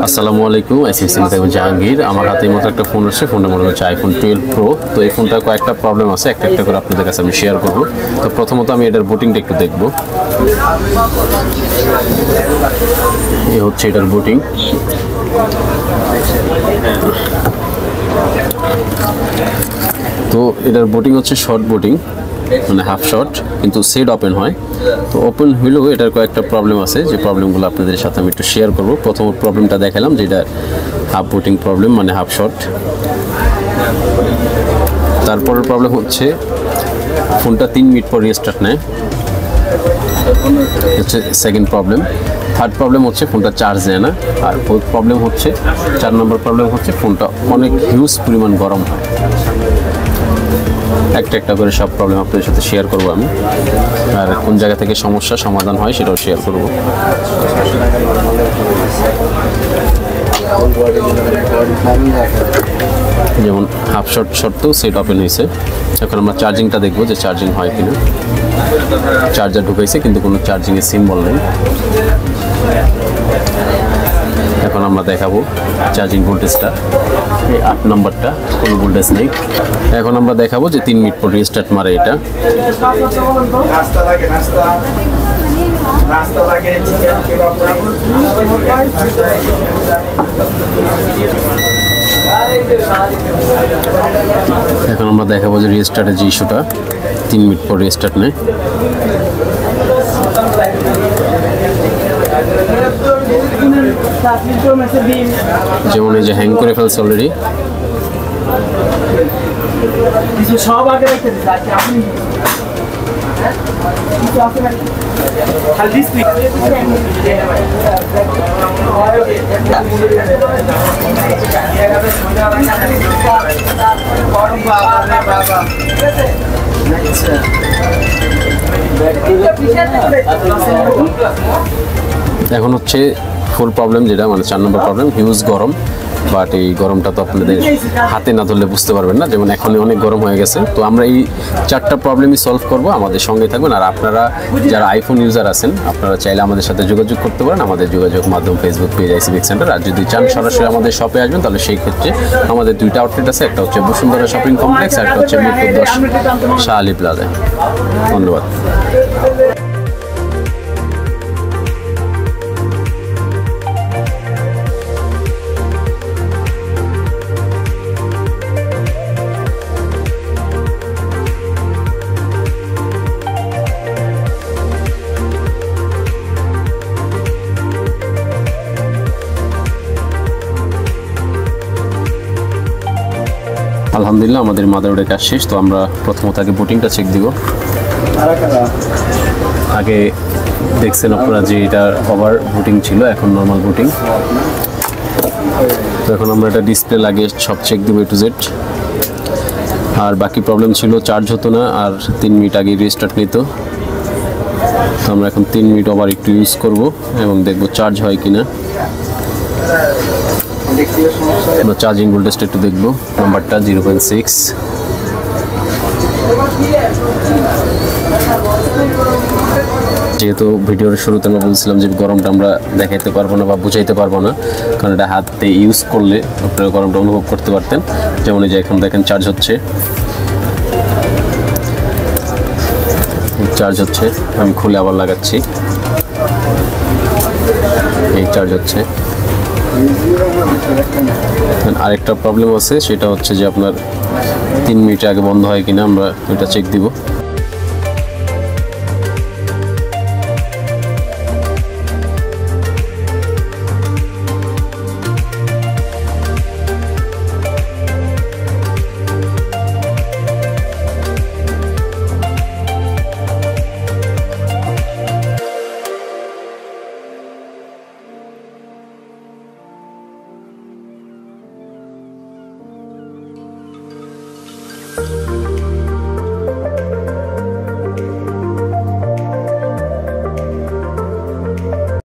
আসসালামু আলাইকুম, আইসিএসসি থেকে জাহাঙ্গীর। আমার হাতে মতো একটা ফোন আসছে, ফোনটা মনে হচ্ছে আইফোন 12 প্রো। তো এই ফোনটা কয়েকটা প্রবলেম আছে, একটা একটা করে আপনাদের কাছে আমি শেয়ার করব। তো প্রথমত আমি এটার বুটিংটা একটু দেখব। এই হচ্ছে এটার বুটিং। তো এটার বুটিং হচ্ছে শর্ট বুটিং, মানে হাফ শট, কিন্তু সেট ওপেন হয়। তো ওপেন হইলেও এটার কয়েকটা প্রবলেম আছে, যে প্রবলেমগুলো আপনাদের সাথে আমি একটু শেয়ার করব। প্রথম প্রবলেমটা দেখালাম, যেটা হাফ বুটিং প্রবলেম, মানে হাফ শট। তারপরের প্রবলেম হচ্ছে ফোনটা 3 মিনিট পর রিস্টার্ট নেয়, হচ্ছে সেকেন্ড প্রবলেম। থার্ড প্রবলেম হচ্ছে ফোনটা চার্জ নেয় না। আর ফোর্থ প্রবলেম হচ্ছে, 4 নম্বর প্রবলেম হচ্ছে ফোনটা অনেক হিউজ পরিমাণ গরম হয়। একটা একটা করে সব প্রবলেম আপনাদের সাথে শেয়ার করব আমি, আর কোন জায়গা থেকে সমস্যা সমাধান হয় সেটাও শেয়ার করব। যেমন হাফ শট শর্তেও সেট ওপেন হয়েছে। এখন আমরা চার্জিংটা দেখবো যে চার্জিং হয় কিনা। চার্জার ঢুকাইছে কিন্তু কোনো চার্জিংয়ের সিম্বল নেই। এখন আমরা দেখাবো চার্জিং ভোল্টেজটা, এই 8 নম্বরটা, কোনো ভোল্টেজ নেই। এখন আমরা দেখাবো যে 3 মিনিট পর রিস্টার্ট মারে এটা। এখন আমরা দেখাবো যে রিস্টার্টের যে ইস্যুটা, 3 মিনিট পর রিস্টার্ট নেয়। যেমন এই যে হ্যাং করে ফেলছে অলরেডি। এখন হচ্ছে ফুল প্রবলেম, যেটা মানে 4 নম্বর প্রবলেম, হিউজ গরম। বাট এই গরমটা তো আপনাদের হাতে না ধরলে বুঝতে পারবেন না, যেমন এখনই অনেক গরম হয়ে গেছে। তো আমরা এই 4টা প্রবলেমই সলভ করব, আমাদের সঙ্গে থাকবেন। আর আপনারা যারা আইফোন ইউজার আছেন, আপনারা চাইলে আমাদের সাথে যোগাযোগ করতে পারেন। আমাদের যোগাযোগ মাধ্যম ফেসবুক পেজ আইসি বিগ সেন্টার। আর যদি চান সরাসরি আমাদের শপে আসবেন, তাহলে সেই ক্ষেত্রে আমাদের 2টা আউটলেট আছে, একটা হচ্ছে বসুন্ধরা শপিং কমপ্লেক্স, আর একটা হচ্ছে মিরপুর 10 শাহ আলী প্লাজায়। ধন্যবাদ। আলহামদুলিল্লাহ, আমাদের মাদারবোর্ডের কাজ শেষ। তো আমরা প্রথমত আগে বুটিংটা চেক দিব। আগে দেখছেন আপনারা যে এটা ওভার বুটিং ছিল, এখন নর্মাল বুটিং। তো এখন আমরা এটা ডিসপ্লে লাগিয়ে সব চেক দিব, A to Z। আর বাকি প্রবলেম ছিল, চার্জ হতো না, আর 3 মিনিট আগে রিস্টার্ট নিত। তো আমরা এখন 3 মিনিট আবার একটু ইউজ করব এবং দেখব চার্জ হয় কিনা। আমরা চার্জিং ভোল্টেজটা একটু দেখবো, নাম্বারটা 0.6। যেহেতু ভিডিওর শুরুতে আমরা বলছিলাম যে গরমটা আমরা দেখাইতে পারবো না বা বুঝাইতে পারবো না, কারণ এটা হাতে ইউজ করলে আপনারা গরমটা অনুভব করতে পারতেন। যেমন এই যে এখন দেখেন চার্জ হচ্ছে, আমি খুলে আবার লাগাচ্ছি, এই চার্জ হচ্ছে। আরেকটা প্রবলেম আছে, সেটা হচ্ছে যে আপনার 3 মিনিট আগে বন্ধ হয় কিনা, আমরা ওইটা চেক দিব।